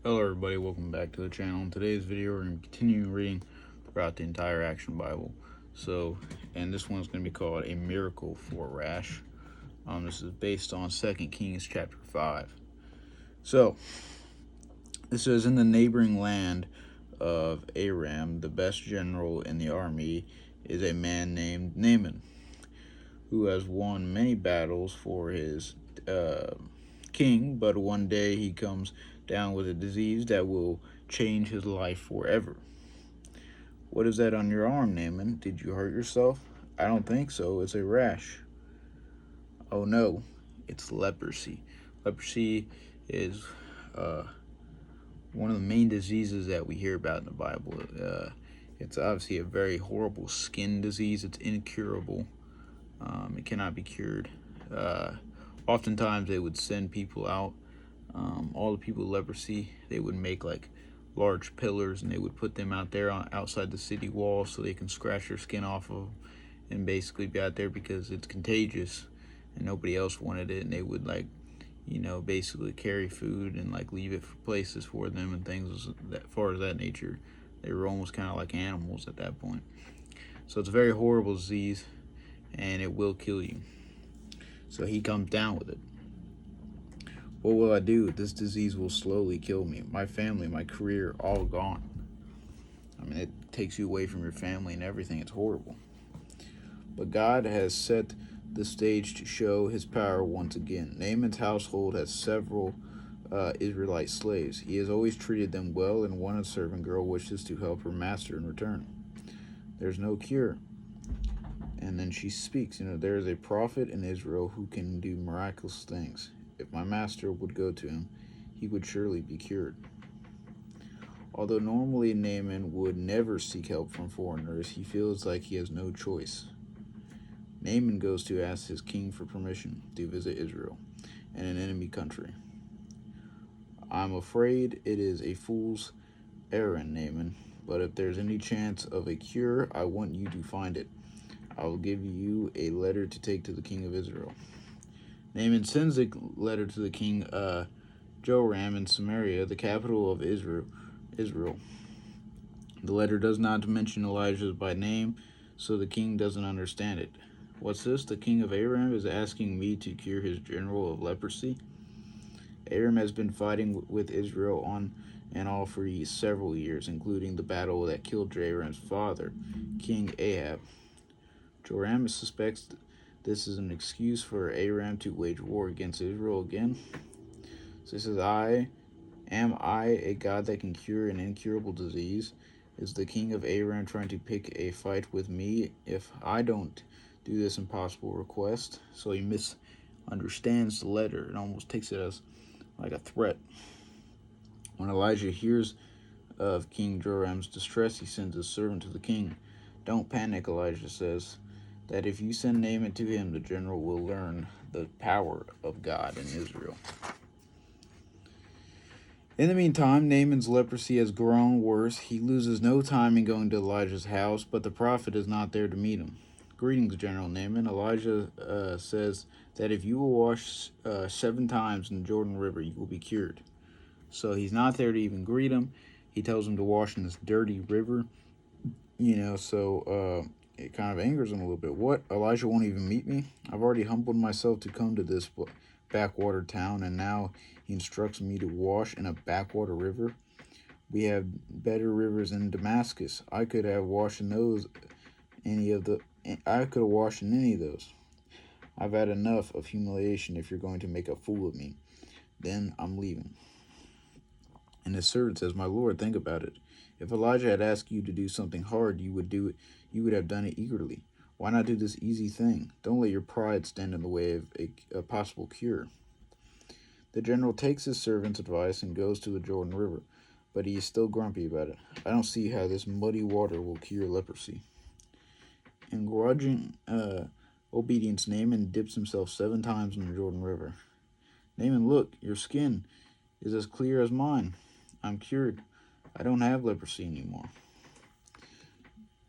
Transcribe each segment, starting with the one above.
Hello everybody, welcome back to the channel. In today's video we're going to continue reading throughout the entire Action Bible. And this one's going to be called A Miracle for a Rash. This is based on 2 Kings chapter 5. So, it says, in the neighboring land of Aram, the best general in the army is a man named Naaman, who has won many battles for his king, but one day he comes down with a disease that will change his life forever. What is that on your arm, Naaman? Did you hurt yourself? I don't think so. It's a rash. Oh no, it's leprosy. Leprosy is one of the main diseases that we hear about in the Bible. It's obviously a very horrible skin disease. It's incurable. It cannot be cured. Oftentimes they would send people out. All the people with leprosy, they would make like large pillars and they would put them out there outside the city walls so they can scratch their skin off of and basically be out there because it's contagious and nobody else wanted it, and they would basically carry food and leave it for places for them and things that far as that nature. They were almost kind of like animals at that point. So it's a very horrible disease and it will kill you. So he comes down with it. What will I do? This disease will slowly kill me. My family, my career, all gone. I mean, it takes you away from your family and everything. It's horrible. But God has set the stage to show his power once again. Naaman's household has several Israelite slaves. He has always treated them well, and one servant girl wishes to help her master in return. There's no cure. And then she speaks, there is a prophet in Israel who can do miraculous things. If my master would go to him, he would surely be cured. Although normally Naaman would never seek help from foreigners, he feels like he has no choice. Naaman goes to ask his king for permission to visit Israel and an enemy country. I'm afraid it is a fool's errand, Naaman, but if there's any chance of a cure, I want you to find it. I will give you a letter to take to the king of Israel. Naaman sends a letter to the king Joram in Samaria, the capital of Israel. The letter does not mention Elijah by name, so the king doesn't understand it. What's this? The king of Aram is asking me to cure his general of leprosy? Aram has been fighting with Israel on and off for several years, including the battle that killed Joram's father, King Ahab. Joram suspects this is an excuse for Aram to wage war against Israel again. So he says, Am I a God that can cure an incurable disease? Is the king of Aram trying to pick a fight with me if I don't do this impossible request? So he misunderstands the letter and almost takes it as like a threat. When Elijah hears of King Joram's distress, he sends a servant to the king. Don't panic, Elijah says, that if you send Naaman to him, the general will learn the power of God in Israel. In the meantime, Naaman's leprosy has grown worse. He loses no time in going to Elijah's house, but the prophet is not there to meet him. Greetings, General Naaman. Elijah says that if you will wash 7 times in the Jordan River, you will be cured. So he's not there to even greet him. He tells him to wash in this dirty river. It kind of angers him a little bit. What? Elijah won't even meet me? I've already humbled myself to come to this backwater town, and now he instructs me to wash in a backwater river. We have better rivers in Damascus. I could have washed in any of those. I've had enough of humiliation if you're going to make a fool of me. Then I'm leaving. And his servant says, My lord, think about it. If Elijah had asked you to do something hard, you would do it. You would have done it eagerly. Why not do this easy thing? Don't let your pride stand in the way of a possible cure. The general takes his servant's advice and goes to the Jordan River, but he is still grumpy about it. I don't see how this muddy water will cure leprosy. In grudging obedience, Naaman dips himself 7 times in the Jordan River. Naaman, look, your skin is as clear as mine. I'm cured. I don't have leprosy anymore.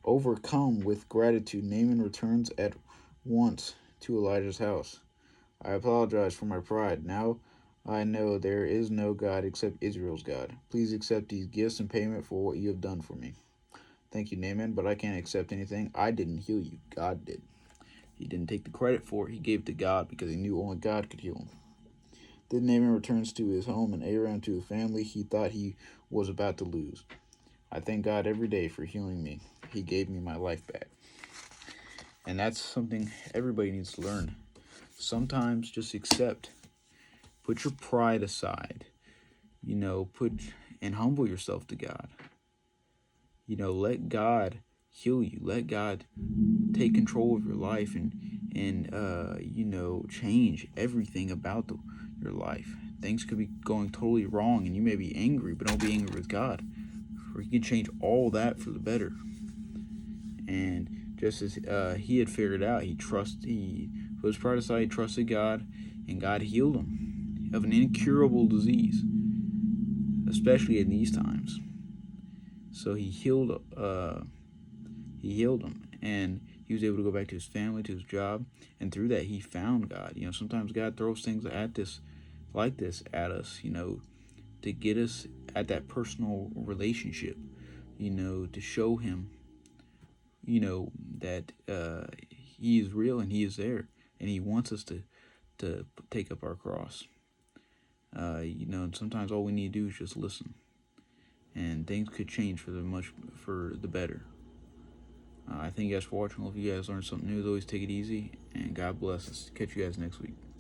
Overcome with gratitude, Naaman returns at once to Elijah's house. I apologize for my pride. Now I know there is no God except Israel's God. Please accept these gifts in payment for what you have done for me. Thank you, Naaman, but I can't accept anything. I didn't heal you. God did. He didn't take the credit for it. He gave it to God because he knew only God could heal him. Then Naaman returns to his home in Aram to his family he thought he was about to lose. I thank God every day for healing me. He gave me my life back. And that's something everybody needs to learn. Sometimes just accept. Put your pride aside. And humble yourself to God. Let God heal you. Let God take control of your life and change everything about your life. Things could be going totally wrong and you may be angry, but don't be angry with God, for he can change all that for the better. And just as he had figured out, he put his pride aside, he trusted God, and God healed him of an incurable disease, especially in these times. So he healed him, and he was able to go back to his family, to his job, and through that he found God. Sometimes God throws things at us to get us at that personal relationship, to show him, that he is real and he is there, and he wants us to take up our cross. And sometimes all we need to do is just listen, and things could change for the better. I thank you guys for watching. If you guys learned something new, always take it easy, and God bless us. Catch you guys next week.